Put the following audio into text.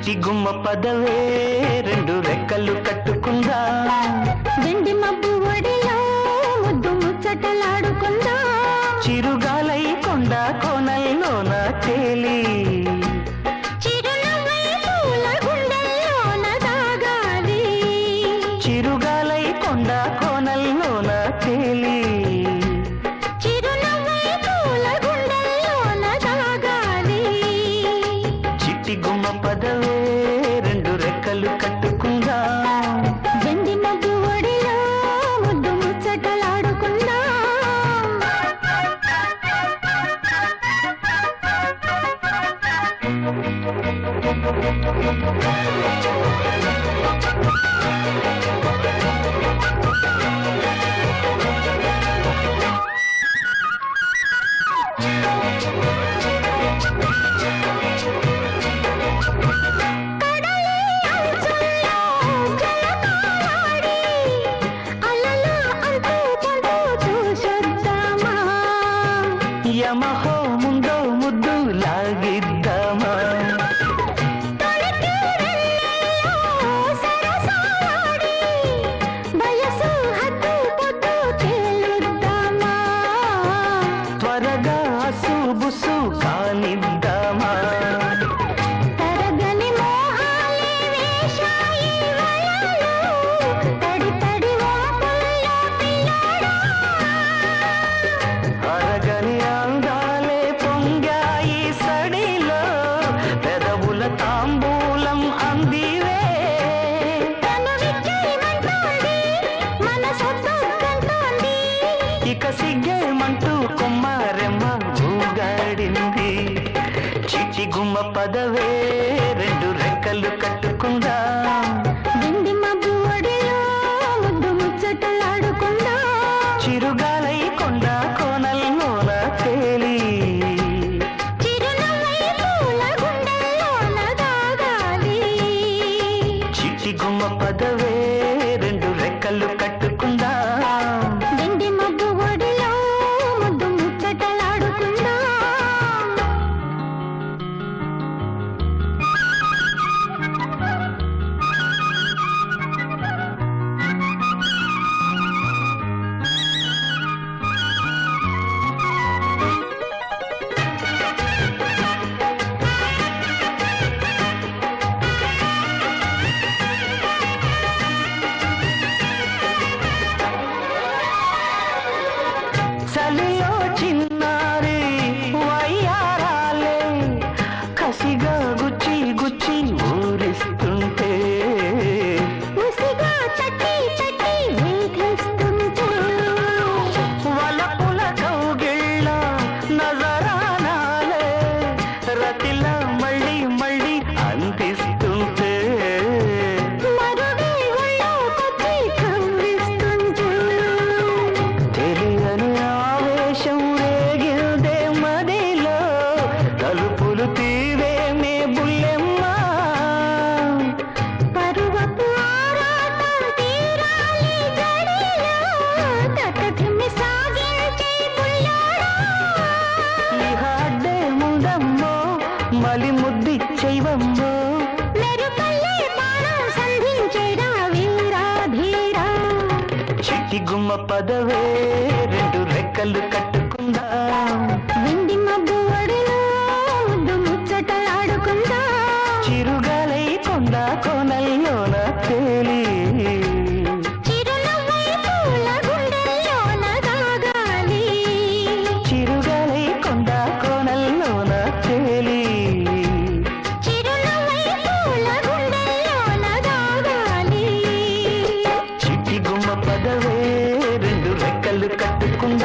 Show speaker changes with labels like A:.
A: చిట్టి గుమ్మ పదవే రెండు రెక్కలు కట్టుకుందా
B: వెండి మబ్బు ఒడిలో ముద్దు ముచ్చటలాడుకుందా
A: చిరుగాలై కొండ కోనల్లోన తేలి
B: చిరునవ్వై పూల గుండెల్లోన దాగాలి
A: చిరుగాలై కొండ కోనల్లోన తేలి
B: చిరునవ్వై పూల గుండెల్లోన దాగాలి
A: చిట్టి గుమ్మ పదవే రెండు రెక్కలు కట్టుకుందా
B: వెండి మబ్బు ఒడిలో ముద్దు ముచ్చటలాడుకుందా
A: యమహో ముందో ముద్దు లాగిద్దామా త్వరగా సుబుసు కానిద్దామా
B: తరగని మోహాలే వేశాయి వలలో తడి తడి వాపుల్లో పిల్లాడా
A: అరగని అందాలే పొంగాయి సడిలో పెదవుల తాంబూలం అందివే
B: తను విచ్చేయమంటోంది మనసొద్దంటోంది
A: ఇక సిగ్గేమంటూ కొమ్మారెమ్మ ఊగాడింది చిచి గుమ్మ పదవే రెండు రెక్కలు కట్టుకుందా
B: వెండి మబ్బు ఒడిలో ముద్దు ముచ్చటలాడుకుందా
A: చిరుగాలై కొండ కోనల్లోన తేలి
B: చిరునవ్వై పూల గుండెల్లోన దాగాలి
A: చిచి గుమ్మ పదవే రెండు రెక్కలు కట్టుకుందా
B: వెండి మబ్బు ఒడిలో ముద్దు ముచ్చటలాడుకుందా
A: చలిలో చిన్నారి వయ్యారాలే కసిగా గుచ్చి గుచ్చి ఊరిస్తుంటే
B: ముసిగా తట్టి తట్టి వేధిస్తుంటే
A: వలపుల కౌగిళ్ళ నజరానాలే రతిలా మళ్ళీ మళ్ళీ అందిస్తుంటే
B: మరుడే ఒళ్ళోకొచ్చి కవ్విస్తుంటే
A: తెలియని ఆవేశం రేగిల్దే మదిలో తలుపులు తీవేమే బుల్లెమ్మ
B: పరువపు ఆరాటం తీరాలి జడిలో తటధిమి సాగించే బుల్లోడా
A: ఇహ అడ్డే ముందమ్మో మలి ముద్దిచ్చైవమ్మో
B: మెరుపల్లే బాణం సంధించేరా వీరాధీరా
A: చిట్టి గుమ్మ పదవే రెండు రెక్కలు కట్టుకుందా
B: వెండి మబ్బు ఒడిలో ముద్దు ముచ్చటలాడుకుందా
A: చిరుగాలై కొండ కోనల్లోన తేలి
B: చిరునవ్వై పూల గుండెల్లోన దాగాలి
A: చిరుగాలై కొండ కోనల్లోన తేలి
B: చిరునవ్వై పూల గుండెల్లోన దాగాలి
A: చిట్టి గుమ్మ పదవే రెండు రెక్కలు కట్టుకుందా